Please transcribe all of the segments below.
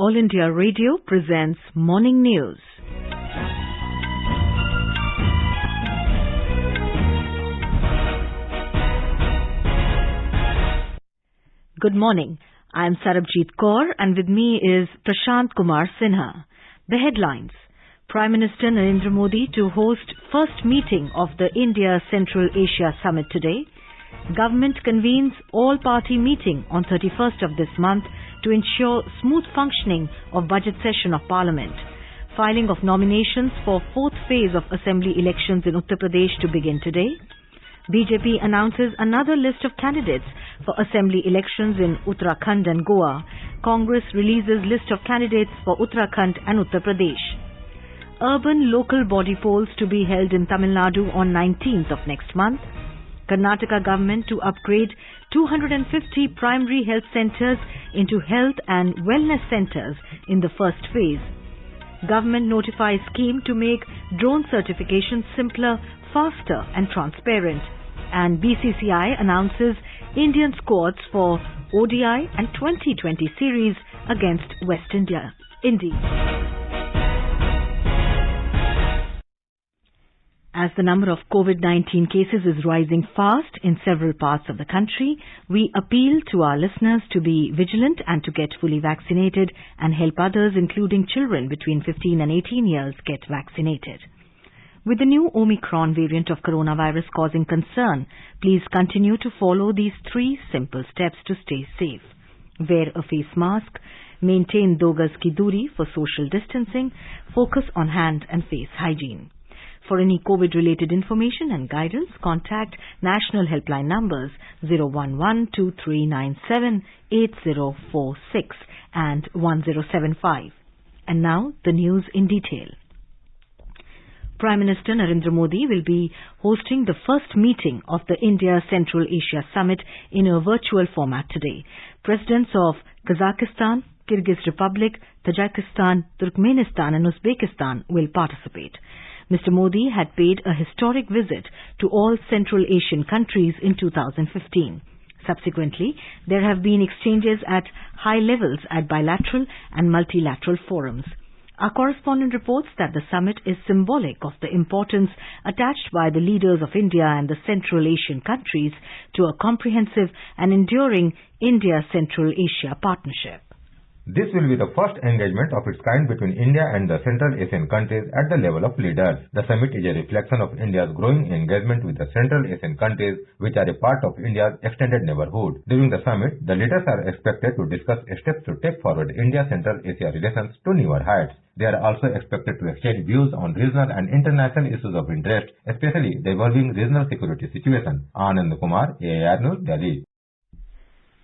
All India Radio presents Morning News. Good morning. I am Sarabjit Kaur and with me is Prashant Kumar Sinha. The headlines. Prime Minister Narendra Modi to host first meeting of the India Central Asia Summit today. Government convenes all-party meeting on 31st of this month to ensure smooth functioning of budget session of Parliament. Filing of nominations for fourth phase of Assembly elections in Uttar Pradesh to begin today. BJP announces another list of candidates for Assembly elections in Uttarakhand and Goa. Congress releases list of candidates for Uttarakhand and Uttar Pradesh. Urban local body polls to be held in Tamil Nadu on 19th of next month. Karnataka government to upgrade 250 primary health centres into health and wellness centres in the first phase. Government notifies scheme to make drone certification simpler, faster and transparent. And BCCI announces Indian squads for ODI and 2020 series against West Indies. As the number of COVID-19 cases is rising fast in several parts of the country, we appeal to our listeners to be vigilant and to get fully vaccinated and help others, including children between 15 and 18 years, get vaccinated. With the new Omicron variant of coronavirus causing concern, please continue to follow these 3 simple steps to stay safe. Wear a face mask, maintain 2 gaz ki duri for social distancing, focus on hand and face hygiene. For any COVID-related information and guidance, contact national helpline numbers 011-2397-8046 and 1075. And now the news in detail. Prime Minister Narendra Modi will be hosting the first meeting of the India Central Asia Summit in a virtual format today. Presidents of Kazakhstan, Kyrgyz Republic, Tajikistan, Turkmenistan and Uzbekistan will participate. Mr. Modi had paid a historic visit to all Central Asian countries in 2015. Subsequently, there have been exchanges at high levels at bilateral and multilateral forums. Our correspondent reports that the summit is symbolic of the importance attached by the leaders of India and the Central Asian countries to a comprehensive and enduring India-Central Asia partnership. This will be the first engagement of its kind between India and the Central Asian countries at the level of leaders. The summit is a reflection of India's growing engagement with the Central Asian countries, which are a part of India's extended neighborhood. During the summit, the leaders are expected to discuss steps to take forward India-Central Asia relations to newer heights. They are also expected to exchange views on regional and international issues of interest, especially the evolving regional security situation. Anand Kumar, AIR News, Delhi.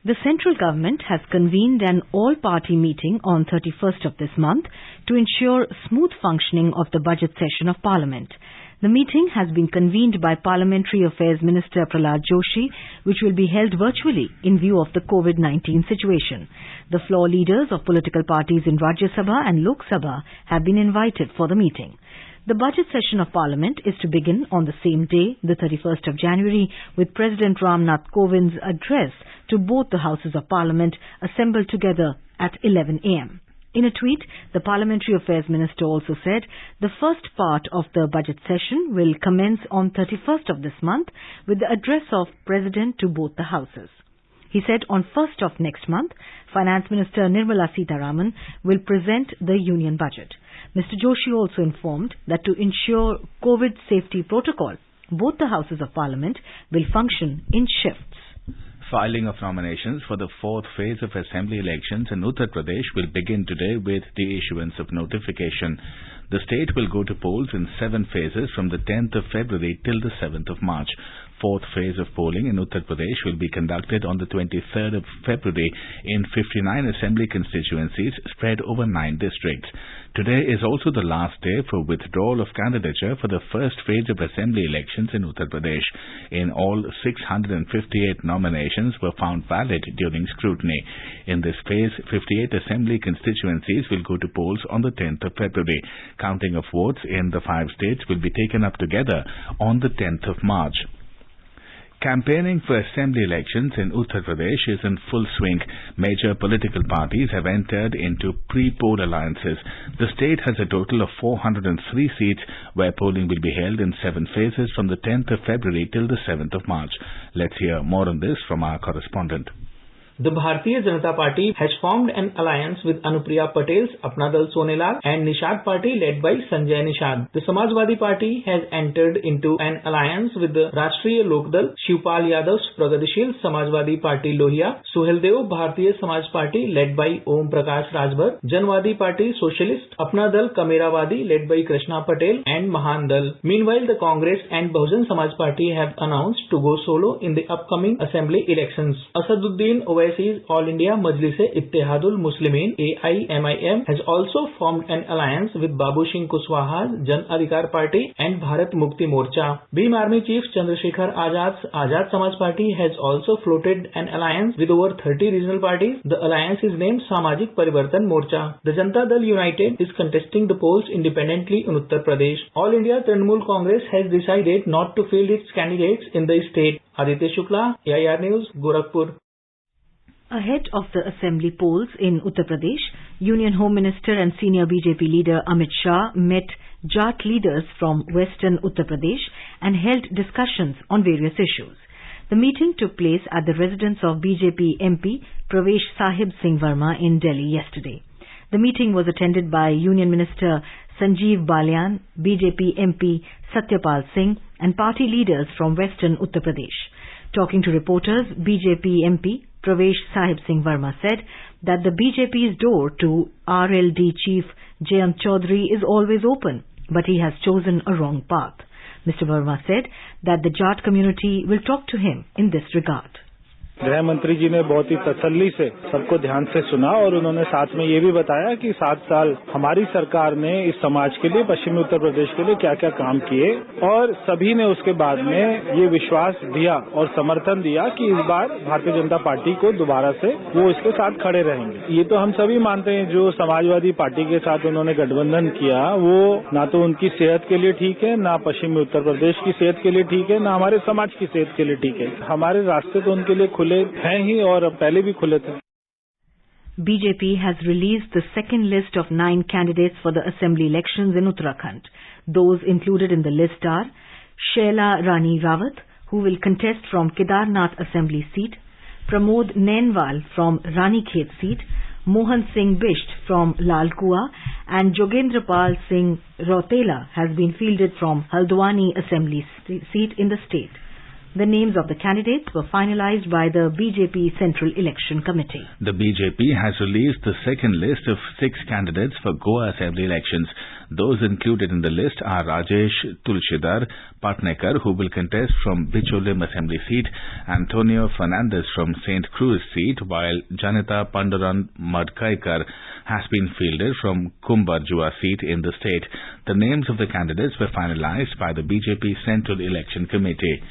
The central government has convened an all-party meeting on 31st of this month to ensure smooth functioning of the budget session of Parliament. The meeting has been convened by Parliamentary Affairs Minister Prahlad Joshi, which will be held virtually in view of the COVID-19 situation. The floor leaders of political parties in Rajya Sabha and Lok Sabha have been invited for the meeting. The budget session of Parliament is to begin on the same day, the 31st of January, with President Ramnath Kovind's address to both the Houses of Parliament assembled together at 11 a.m. In a tweet, the Parliamentary Affairs Minister also said the first part of the budget session will commence on 31st of this month with the address of President to both the Houses. He said on 1st of next month, Finance Minister Nirmala Sitaram will present the Union budget. Mr. Joshi also informed that to ensure COVID safety protocol, both the Houses of Parliament will function in shifts. Filing of nominations for the fourth phase of Assembly elections in Uttar Pradesh will begin today with the issuance of notification. The state will go to polls in 7 phases from the 10th of February till the 7th of March. Fourth phase of polling in Uttar Pradesh will be conducted on the 23rd of February in 59 assembly constituencies spread over 9 districts. Today is also the last day for withdrawal of candidature for the first phase of assembly elections in Uttar Pradesh. In all, 658 nominations were found valid during scrutiny. In this phase, 58 assembly constituencies will go to polls on the 10th of February. Counting of votes in the 5 states will be taken up together on the 10th of March. Campaigning for assembly elections in Uttar Pradesh is in full swing. Major political parties have entered into pre-poll alliances. The state has a total of 403 seats where polling will be held in 7 phases from the 10th of February till the 7th of March. Let's hear more on this from our correspondent. The Bharatiya Janata Party has formed an alliance with Anupriya Patel's Apna Dal Sonelal and Nishad Party led by Sanjay Nishad. The Samajwadi Party has entered into an alliance with the Rashtriya Lok Dal, Shivpal Yadav's Pragadishil Samajwadi Party Lohia, Suheldev Bharatiya Samaj Party led by Om Prakash Rajbhar, Janwadi Party Socialist, Apna Dal Kamerawadi led by Krishna Patel and Mahan Dal. Meanwhile, the Congress and Bahujan Samaj Party have announced to go solo in the upcoming assembly elections. Asaduddin Owaisi's All India Majlis-e-Ittehadul Muslimin AIMIM has also formed an alliance with Babu Singh Kushwaha's Jan Adhikar Party and Bharat Mukti Morcha. Bhim Army Chief Chandrasekhar Azad's Azad Samaj Party has also floated an alliance with over 30 regional parties. The alliance is named Samajik Parivartan Morcha. The Janata Dal United is contesting the polls independently in Uttar Pradesh. All India Trinamool Congress has decided not to field its candidates in the state. Aditya Shukla, AIR News, Gorakhpur. Ahead of the assembly polls in Uttar Pradesh, Union Home Minister and senior BJP leader Amit Shah met Jat leaders from western Uttar Pradesh and held discussions on various issues. The meeting took place at the residence of BJP MP Pravesh Sahib Singh Verma in Delhi yesterday. The meeting was attended by Union Minister Sanjeev Balyan, BJP MP Satyapal Singh and party leaders from western Uttar Pradesh. Talking to reporters, BJP MP Pravesh Sahib Singh Verma said that the BJP's door to RLD chief Jayant Chaudhary is always open, but he has chosen a wrong path. Mr. Verma said that the Jat community will talk to him in this regard. गृह मंत्री जी ने बहुत ही तसल्ली से सबको ध्यान से सुना और उन्होंने साथ में ये भी बताया कि 7 साल हमारी सरकार ने इस समाज के लिए, पश्चिमी उत्तर प्रदेश के लिए क्या क्या काम किए और सभी ने उसके बाद में ये विश्वास दिया और समर्थन दिया कि इस बार भारतीय जनता पार्टी को दोबारा से वो इसके साथ खड़े रहेंगे। ये तो हम सभी मानते हैं, जो समाजवादी पार्टी के साथ उन्होंने गठबंधन किया वो ना तो उनकी सेहत के लिए ठीक है, ना पश्चिमी उत्तर प्रदेश की सेहत के लिए ठीक है, ना हमारे समाज की सेहत के लिए ठीक है। हमारे रास्ते तो उनके लिए BJP has released the second list of 9 candidates for the assembly elections in Uttarakhand. Those included in the list are Shaila Rani Rawat, who will contest from Kedarnath Assembly seat, Pramod Nainwal from Ranikhet seat, Mohan Singh Bisht from Lalkua, and Jogendra Pal Singh Rautela has been fielded from Haldwani Assembly seat in the state. The names of the candidates were finalized by the BJP Central Election Committee. The BJP has released the second list of 6 candidates for Goa Assembly elections. Those included in the list are Rajesh Tulshidar Patnekar, who will contest from Bicholim Assembly seat, Antonio Fernandez from St. Cruz seat, while Janita Panduran Madkaikar has been fielded from Kumbarjua seat in the state. The names of the candidates were finalized by the BJP Central Election Committee.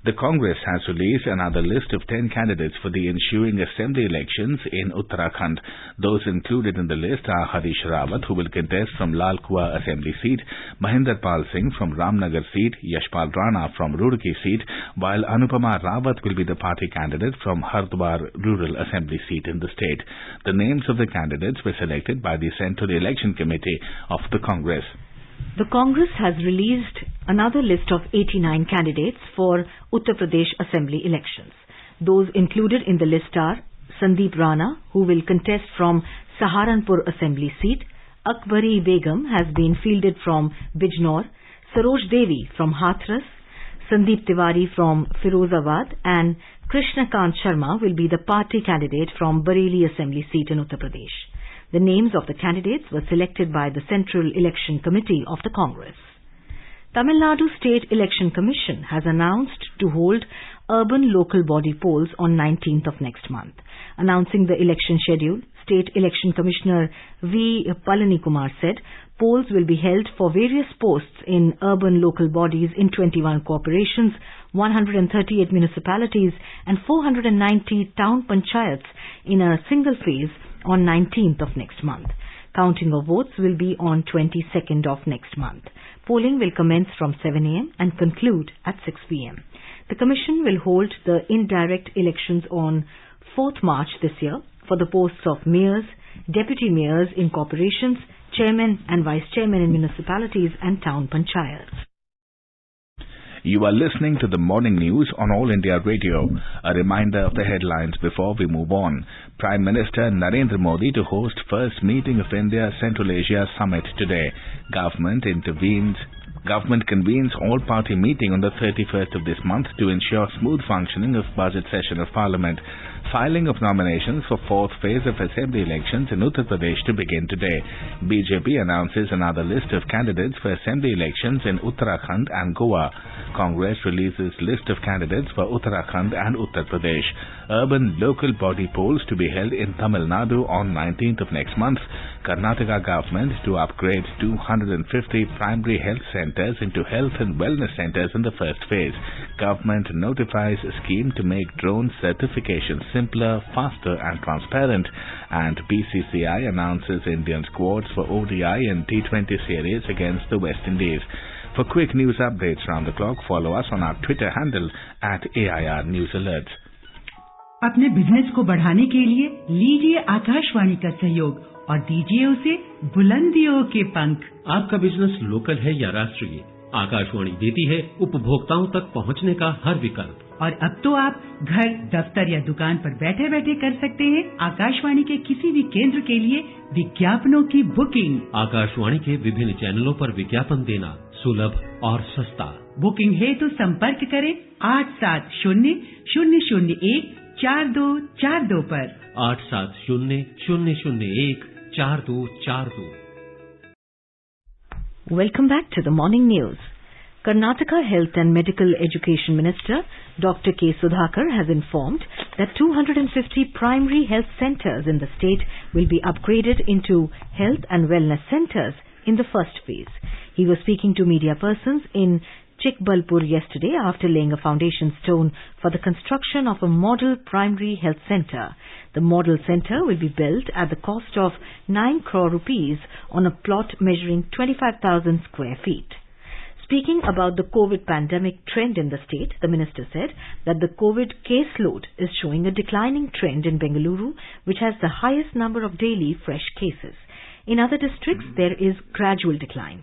The Congress has released another list of 10 candidates for the ensuing assembly elections in Uttarakhand. Those included in the list are Harish Rawat, who will contest from Lalkua Assembly seat, Mahinder Pal Singh from Ramnagar seat, Yashpal Rana from Roorkee seat, while Anupama Rawat will be the party candidate from Hardwar Rural Assembly seat in the state. The names of the candidates were selected by the Central Election Committee of the Congress. The Congress has released another list of 89 candidates for Uttar Pradesh Assembly elections. Those included in the list are Sandeep Rana, who will contest from Saharanpur Assembly seat, Akbari Begum has been fielded from Bijnor, Saroj Devi from Hathras, Sandeep Tiwari from Firozabad, and Krishnakant Sharma will be the party candidate from Bareilly Assembly seat in Uttar Pradesh. The names of the candidates were selected by the Central Election Committee of the Congress. Tamil Nadu State Election Commission has announced to hold urban local body polls on 19th of next month. Announcing the election schedule, State Election Commissioner V. Palani Kumar said polls will be held for various posts in urban local bodies in 21 corporations, 138 municipalities and 490 town panchayats in a single phase on 19th of next month. Counting of votes will be on 22nd of next month. Polling will commence from 7 a.m. and conclude at 6 p.m. The Commission will hold the indirect elections on 4th March this year for the posts of mayors, deputy mayors in corporations, chairmen and vice chairmen in municipalities and town panchayats. You are listening to the morning news on All India Radio. A reminder of the headlines before we move on. Prime Minister Narendra Modi to host first meeting of India Central Asia Summit today. Government convenes all-party meeting on the 31st of this month to ensure smooth functioning of budget session of Parliament. Filing of nominations for fourth phase of assembly elections in Uttar Pradesh to begin today. BJP announces another list of candidates for assembly elections in Uttarakhand and Goa. Congress releases list of candidates for Uttarakhand and Uttar Pradesh. Urban local body polls to be held in Tamil Nadu on 19th of next month. Karnataka government to upgrade 250 primary health centers into health and wellness centers in the first phase. Government notifies a scheme to make drone certification simpler, faster and transparent. And BCCI announces Indian squads for ODI and T20 series against the West Indies. For quick news updates round the clock, follow us on our Twitter handle @AIR News Alerts. अपने business को बढ़ाने के लिए लीजिए आकाशवाणी का सहयोग और दीजिए उसे बुलंदियों के पंख। आपका बिजनेस लोकल है या राष्ट्रीय, आकाशवाणी देती है उपभोक्ताओं तक पहुंचने का हर विकल्प। और अब तो आप घर, दफ्तर या दुकान पर बैठे बैठे कर सकते हैं आकाशवाणी के किसी भी केंद्र के लिए विज्ञापनों की बुकिंग। आकाशवाणी के विभिन्न चैनलों पर विज्ञापन देना सुलभ और सस्ता। बुकिंग है तो संपर्क करें 8700014242 पर। 8700014242। Welcome back to the morning news. Karnataka Health and Medical Education Minister Dr. K. Sudhakar has informed that 250 primary health centers in the state will be upgraded into health and wellness centers in the first phase. He was speaking to media persons in Chikbalpur yesterday after laying a foundation stone for the construction of a model primary health center. The model center will be built at the cost of 9 crore rupees on a plot measuring 25,000 square feet. Speaking about the COVID pandemic trend in the state, the minister said that the COVID caseload is showing a declining trend in Bengaluru, which has the highest number of daily fresh cases. In other districts, there is gradual decline.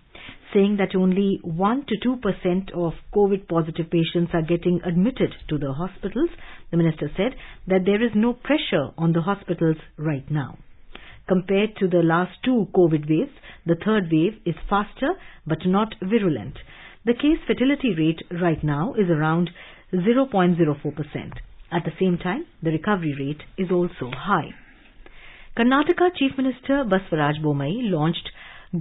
Saying that only 1 to 2% of COVID-positive patients are getting admitted to the hospitals, the minister said that there is no pressure on the hospitals right now. Compared to the last two COVID waves, the third wave is faster but not virulent. The case fatality rate right now is around 0.04%. At the same time, the recovery rate is also high. Karnataka Chief Minister Baswaraj Bommai launched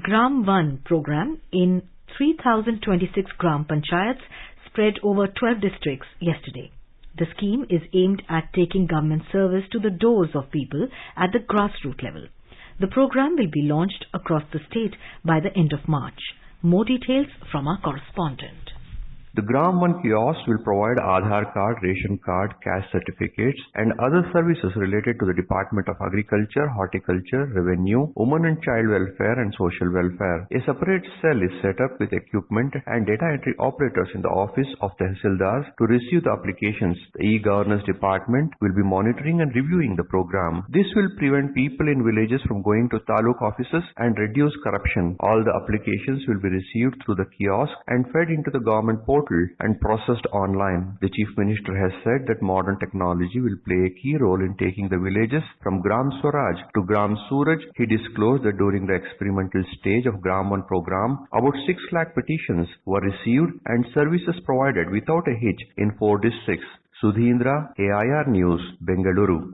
Gram 1 program in 3,026 Gram Panchayats spread over 12 districts yesterday. The scheme is aimed at taking government service to the doors of people at the grassroots level. The program will be launched across the state by the end of March. More details from our correspondent. The Gram 1 kiosk will provide Aadhaar card, ration card, cash certificates and other services related to the Department of Agriculture, Horticulture, Revenue, Women and Child Welfare and Social Welfare. A separate cell is set up with equipment and data entry operators in the office of the Tehsildars to receive the applications. The e-governance department will be monitoring and reviewing the program. This will prevent people in villages from going to taluk offices and reduce corruption. All the applications will be received through the kiosk and fed into the government portal and processed online. The Chief Minister has said that modern technology will play a key role in taking the villages from Gram Swaraj to Gram Suraj. He disclosed that during the experimental stage of Gram 1 program, about 6 lakh petitions were received and services provided without a hitch in 4 districts. Sudhindra, AIR News, Bengaluru.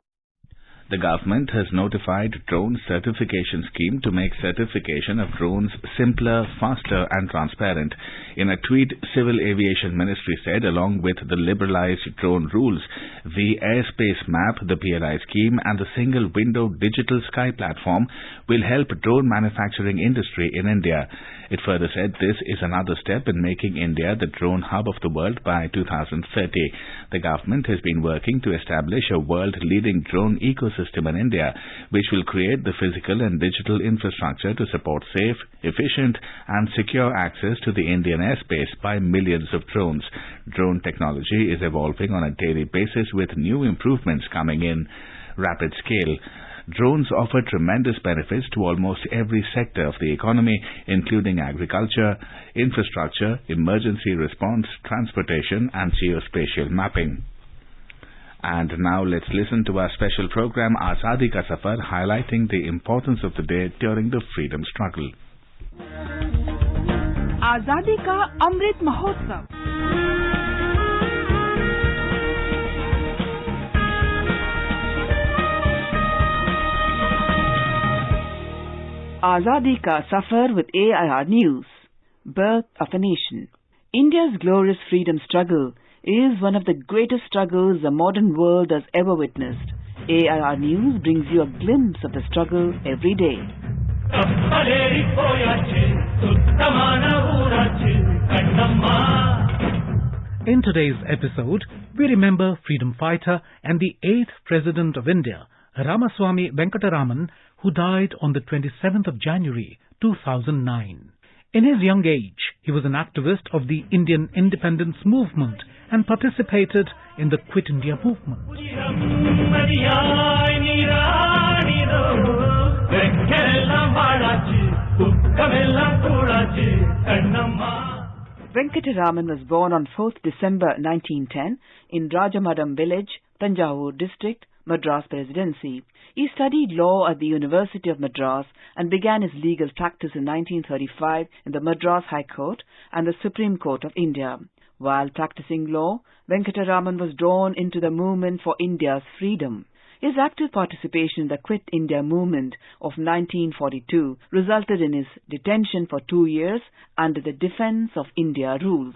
The government has notified drone certification scheme to make certification of drones simpler, faster and transparent. In a tweet, Civil Aviation Ministry said along with the liberalized drone rules, the airspace map, the PLI scheme and the single window digital sky platform will help drone manufacturing industry in India. It further said this is another step in making India the drone hub of the world by 2030. The government has been working to establish a world-leading drone ecosystem ecosystem in India, which will create the physical and digital infrastructure to support safe, efficient and secure access to the Indian airspace by millions of drones. Drone technology is evolving on a daily basis with new improvements coming in rapid scale. Drones offer tremendous benefits to almost every sector of the economy, including agriculture, infrastructure, emergency response, transportation and geospatial mapping. And now let's listen to our special program Azadi Ka Safar, highlighting the importance of the day during the freedom struggle. Azadi Ka Amrit Mahotsav. Azadi Ka Safar with AIR News. Birth of a Nation. India's glorious freedom struggle is one of the greatest struggles the modern world has ever witnessed. AIR News brings you a glimpse of the struggle every day. In today's episode, we remember freedom fighter and the 8th President of India, Ramaswamy Venkataraman, who died on the 27th of January 2009. In his young age, he was an activist of the Indian independence movement and participated in the Quit India movement. Venkataraman was born on 4th December 1910 in Rajamadam village, Tanjavur district, Madras Presidency. He studied law at the University of Madras and began his legal practice in 1935 in the Madras High Court and the Supreme Court of India. While practicing law, Venkataraman was drawn into the movement for India's freedom. His active participation in the Quit India movement of 1942 resulted in his detention for 2 years under the Defence of India rules.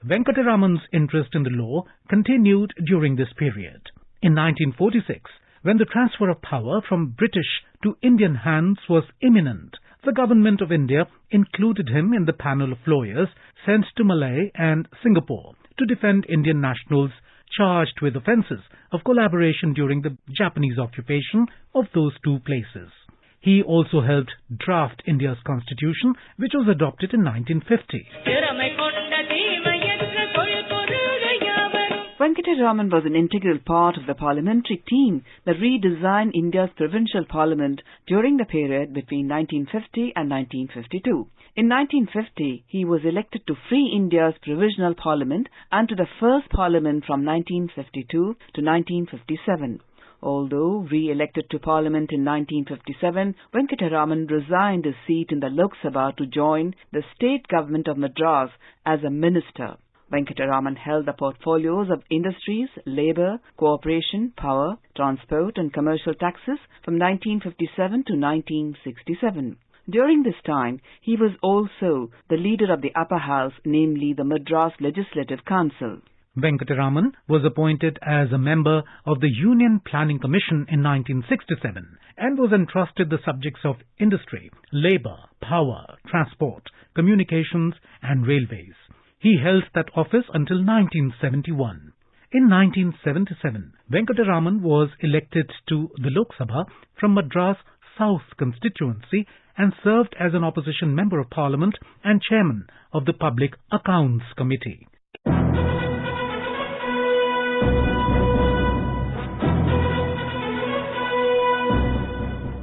Venkataraman's interest in the law continued during this period. In 1946, when the transfer of power from British to Indian hands was imminent, the government of India included him in the panel of lawyers sent to Malaya and Singapore to defend Indian nationals charged with offences of collaboration during the Japanese occupation of those two places. He also helped draft India's constitution, which was adopted in 1950. Venkataraman was an integral part of the parliamentary team that redesigned India's provincial parliament during the period between 1950 and 1952. In 1950, he was elected to free India's provisional parliament and to the first parliament from 1952 to 1957. Although re-elected to Parliament in 1957, Venkataraman resigned his seat in the Lok Sabha to join the state government of Madras as a minister. Venkataraman held the portfolios of industries, labour, cooperation, power, transport and commercial taxes from 1957 to 1967. During this time, he was also the leader of the upper house, namely the Madras Legislative Council. Venkataraman was appointed as a member of the Union Planning Commission in 1967 and was entrusted the subjects of industry, labour, power, transport, communications and railways. He held that office until 1971. In 1977, Venkataraman was elected to the Lok Sabha from Madras South constituency and served as an opposition member of Parliament and chairman of the Public Accounts Committee.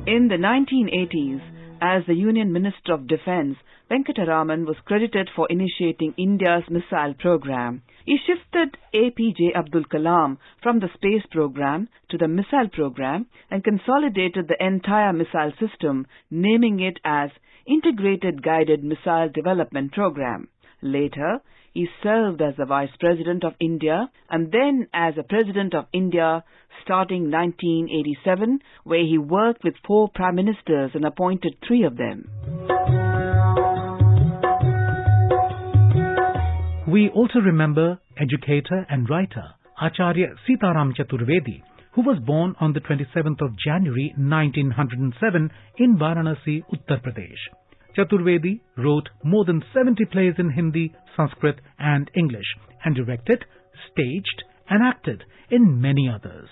In the 1980s, as the Union Minister of Defence, Venkataraman was credited for initiating India's missile program. He shifted APJ Abdul Kalam from the space program to the missile program and consolidated the entire missile system, naming it as Integrated Guided Missile Development Program. Later, he served as the Vice President of India and then as a President of India starting 1987, where he worked with 4 Prime Ministers and appointed 3 of them. We also remember educator and writer Acharya Sitaram Chaturvedi, who was born on the 27th of January 1907 in Varanasi, Uttar Pradesh. Chaturvedi wrote more than 70 plays in Hindi, Sanskrit and English and directed, staged and acted in many others.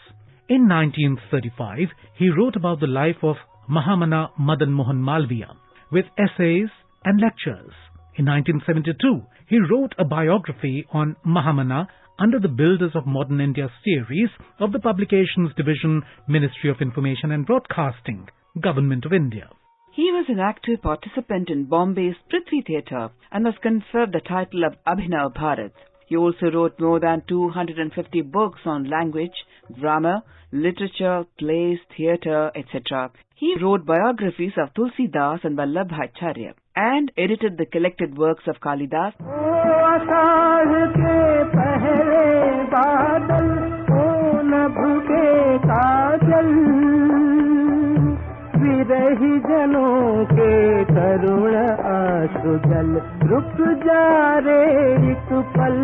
In 1935, he wrote about the life of Mahamana Madan Mohan Malviya with essays and lectures. In 1972, he wrote a biography on Mahamana under the Builders of Modern India series of the Publications Division, Ministry of Information and Broadcasting, Government of India. He was an active participant in Bombay's Prithvi Theatre and was conferred the title of Abhinav Bharat. He also wrote more than 250 books on language, grammar, literature, plays, theatre, etc. He wrote biographies of Tulsidas and Vallabhbhai Acharya and edited the collected works of Kalidas. विरही जनों के तरुण आंसू जल रुक जा रे एक पल.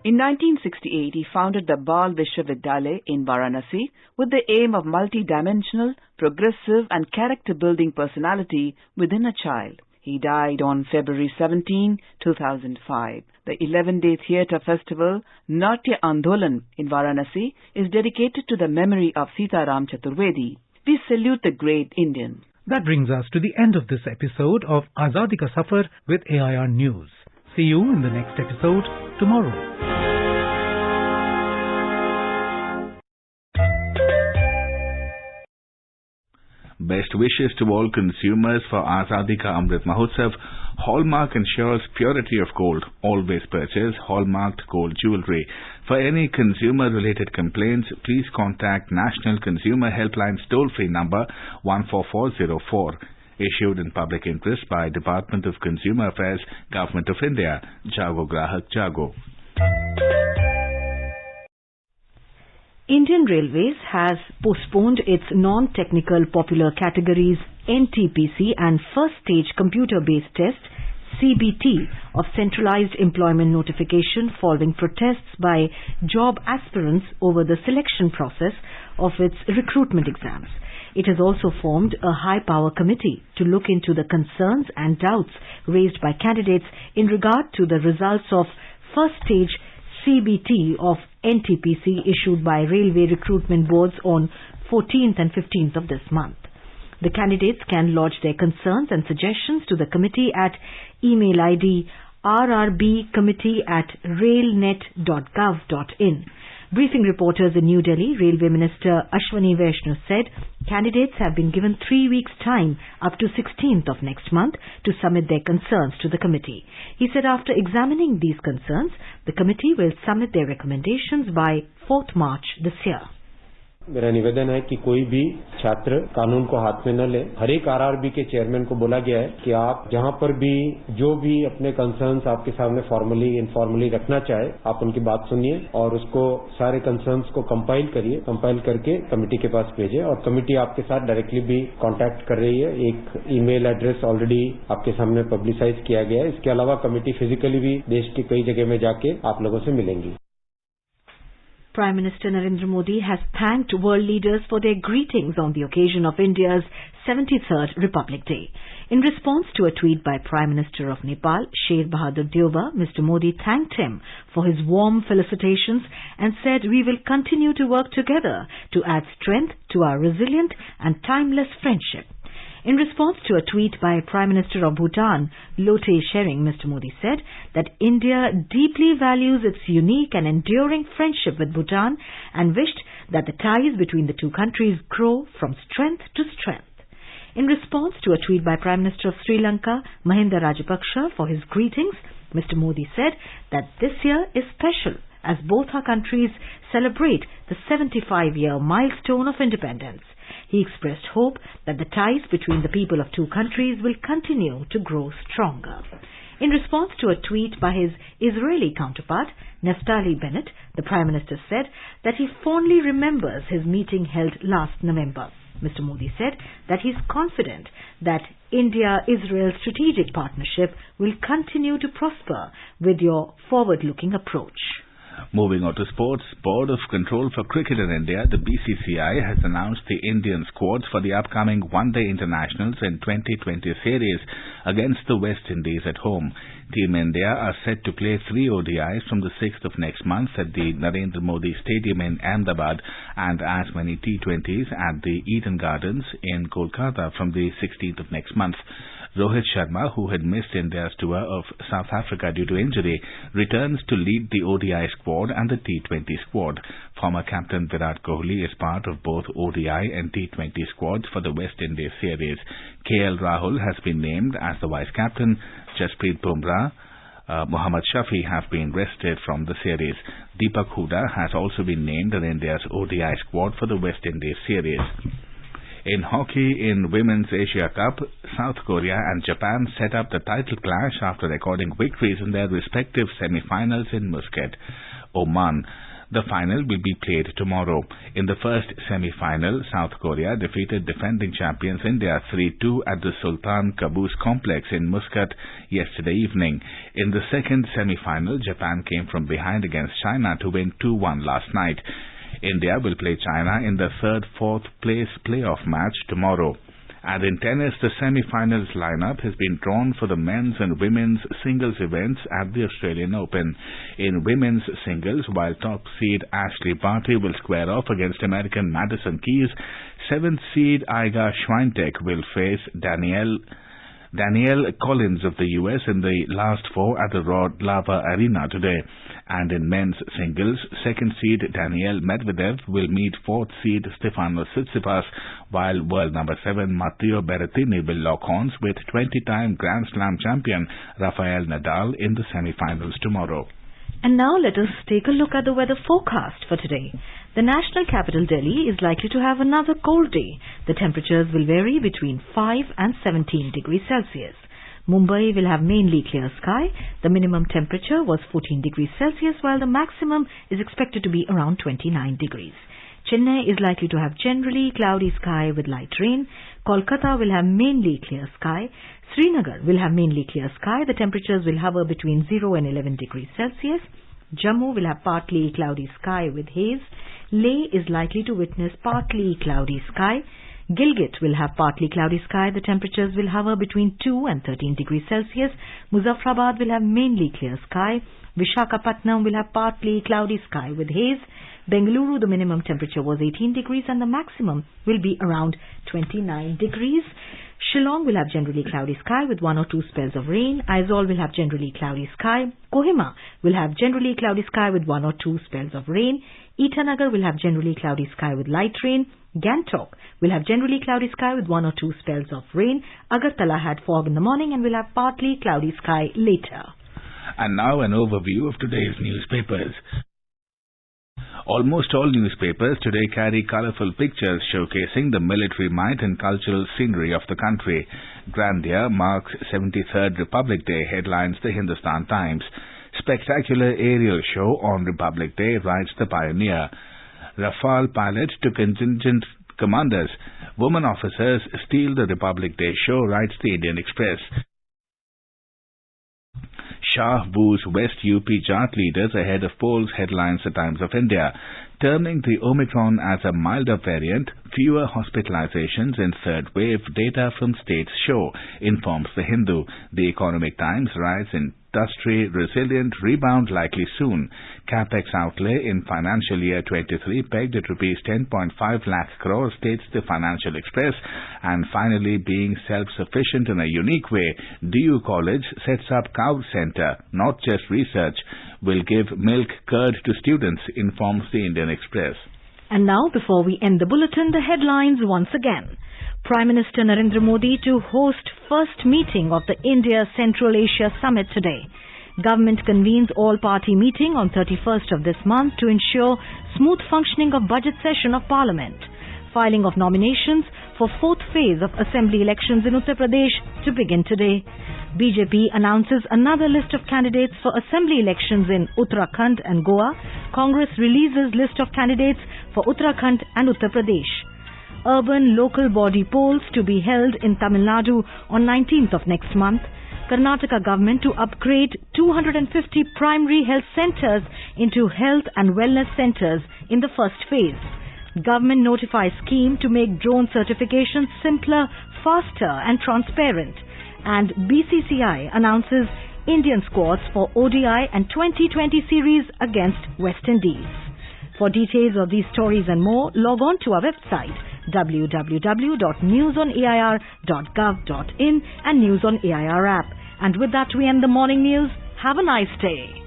In 1968, he founded the Bal Vishwavidyalaya in Varanasi with the aim of multi-dimensional, progressive and character-building personality within a child. He died on February 17, 2005. The 11-day theatre festival, Natya Andolan in Varanasi, is dedicated to the memory of Sitaram Chaturvedi. We salute the great Indian. That brings us to the end of this episode of Azadi Ka Safar with AIR News. See you in the next episode tomorrow. Best wishes to all consumers for Azadi Ka Amrit Mahotsav. Hallmark ensures purity of gold. Always purchase hallmarked gold jewellery. For any consumer-related complaints, please contact National Consumer Helpline toll-free number 14404. Issued in public interest by Department of Consumer Affairs, Government of India. Jago Grahak Jago. Indian Railways has postponed its non-technical popular categories NTPC and First Stage Computer-Based Test CBT of Centralized Employment Notification following protests by job aspirants over the selection process of its recruitment exams. It has also formed a high-power committee to look into the concerns and doubts raised by candidates in regard to the results of First Stage CBT of NTPC issued by Railway Recruitment Boards on 14th and 15th of this month. The candidates can lodge their concerns and suggestions to the committee at email ID rrbcommittee@railnet.gov.in. Briefing reporters in New Delhi, Railway Minister Ashwani Vaishnaw said candidates have been given 3 weeks' time up to 16th of next month to submit their concerns to the committee. He said after examining these concerns, the committee will submit their recommendations by 4th March this year. मेरा निवेदन है कि कोई भी छात्र कानून को हाथ में न ले. हर एक आरआरबी के चेयरमैन को बोला गया है कि आप जहां पर भी जो भी अपने कंसर्न्स आपके सामने फॉर्मली इनफॉर्मली रखना चाहे, आप उनकी बात सुनिए और उसको सारे कंसर्न्स को कंपाइल करिए. कंपाइल करके कमेटी के पास भेजें और कमेटी आपके साथ डायरेक्टली भी कांटेक्ट कर रही है. एक ईमेल एड्रेस ऑलरेडी आपके सामने पब्लिसाइज किया गया है. इसके अलावा कमेटी फिजिकली भी देश की कई जगह में जाके आप लोगों से मिलेंगी. Prime Minister Narendra Modi has thanked world leaders for their greetings on the occasion of India's 73rd Republic Day. In response to a tweet by Prime Minister of Nepal, Sher Bahadur Deuba, Mr. Modi thanked him for his warm felicitations and said we will continue to work together to add strength to our resilient and timeless friendship. In response to a tweet by Prime Minister of Bhutan, Lote Tshering, Mr. Modi said that India deeply values its unique and enduring friendship with Bhutan and wished that the ties between the two countries grow from strength to strength. In response to a tweet by Prime Minister of Sri Lanka, Mahinda Rajapaksa, for his greetings, Mr. Modi said that this year is special as both our countries celebrate the 75-year milestone of independence. He expressed hope that the ties between the people of two countries will continue to grow stronger. In response to a tweet by his Israeli counterpart, Naftali Bennett, the Prime Minister said that he fondly remembers his meeting held last November. Mr. Modi said that he is confident that India-Israel strategic partnership will continue to prosper with your forward-looking approach. Moving on to sports, Board of Control for Cricket in India, the BCCI, has announced the Indian squads for the upcoming one-day internationals and 2020 series against the West Indies at home. Team India are set to play 3 ODIs from the 6th of next month at the Narendra Modi Stadium in Ahmedabad and as many T20s at the Eden Gardens in Kolkata from the 16th of next month. Rohit Sharma, who had missed India's tour of South Africa due to injury, returns to lead the ODI squad and the T20 squad. Former captain Virat Kohli is part of both ODI and T20 squads for the West Indies series. KL Rahul has been named as the vice-captain. Jasprit Bumrah, Mohammad Shafi have been rested from the series. Deepak Hooda has also been named in India's ODI squad for the West Indies series. In hockey, in Women's Asia Cup, South Korea and Japan set up the title clash after recording victories in their respective semi-finals in Muscat, Oman. The final will be played tomorrow. In the first semi-final, South Korea defeated defending champions India 3-2 at the Sultan Qaboos complex in Muscat yesterday evening. In the second semi-final, Japan came from behind against China to win 2-1 last night. India will play China in the third-fourth place playoff match tomorrow. And in tennis, the semi-finals lineup has been drawn for the men's and women's singles events at the Australian Open. In women's singles, while top seed Ashley Barty will square off against American Madison Keys, 7th seed Iga Swiatek will face Danielle Collins of the US in the last 4 at the Rod Laver Arena today. And in men's singles, 2nd seed Daniel Medvedev will meet 4th seed Stefanos Tsitsipas, while world number 7 Matteo Berrettini will lock horns with 20-time Grand Slam champion Rafael Nadal in the semi-finals tomorrow. And now let us take a look at the weather forecast for today. The national capital Delhi is likely to have another cold day. The temperatures will vary between 5 and 17 degrees Celsius. Mumbai will have mainly clear sky. The minimum temperature was 14 degrees Celsius while the maximum is expected to be around 29 degrees. Chennai is likely to have generally cloudy sky with light rain. Kolkata will have mainly clear sky. Srinagar will have mainly clear sky. The temperatures will hover between 0 and 11 degrees Celsius. Jammu will have partly cloudy sky with haze. Leh is likely to witness partly cloudy sky. Gilgit will have partly cloudy sky. The temperatures will hover between 2 and 13 degrees Celsius. Muzaffarabad will have mainly clear sky. Vishakhapatnam will have partly cloudy sky with haze. Bengaluru, the minimum temperature was 18 degrees and the maximum will be around 29 degrees. Shillong will have generally cloudy sky with 1 or 2 spells of rain. Aizawl will have generally cloudy sky. Kohima will have generally cloudy sky with 1 or 2 spells of rain. Itanagar will have generally cloudy sky with light rain. Gangtok will have generally cloudy sky with 1 or 2 spells of rain. Agartala had fog in the morning and will have partly cloudy sky later. And now an overview of today's newspapers. Almost all newspapers today carry colorful pictures showcasing the military might and cultural scenery of the country. Grandeur marks 73rd Republic Day, headlines the Hindustan Times. Spectacular aerial show on Republic Day, writes the Pioneer. Rafale pilot to contingent commanders. Women officers steal the Republic Day show, writes the Indian Express. Shah woos West UP Jat leaders ahead of polls, headlines the Times of India. Terming the Omicron as a milder variant, fewer hospitalizations in third wave, data from states show, informs the Hindu. The Economic Times writes industry resilient, rebound likely soon. Capex outlay in financial year 23 pegged at rupees 10.5 lakh crore, states the Financial Express. And finally, being self-sufficient in a unique way, DU College sets up Cow Center, not just research, will give milk curd to students, informs the Indian Express. And now, before we end the bulletin, the headlines once again. Prime Minister Narendra Modi to host first meeting of the India Central Asia Summit today. Government convenes all-party meeting on 31st of this month to ensure smooth functioning of budget session of Parliament. Filing of nominations for 4th phase of Assembly elections in Uttar Pradesh to begin today. BJP announces another list of candidates for Assembly elections in Uttarakhand and Goa. Congress releases list of candidates for Uttarakhand and Uttar Pradesh. Urban local body polls to be held in Tamil Nadu on 19th of next month. Karnataka government to upgrade 250 primary health centers into health and wellness centers in the first phase. Government notifies scheme to make drone certification simpler, faster and transparent. And BCCI announces Indian squads for ODI and 2020 series against West Indies. For details of these stories and more, log on to our website www.newsonair.gov.in and News on AIR app. And with that, we end the morning news. Have a nice day.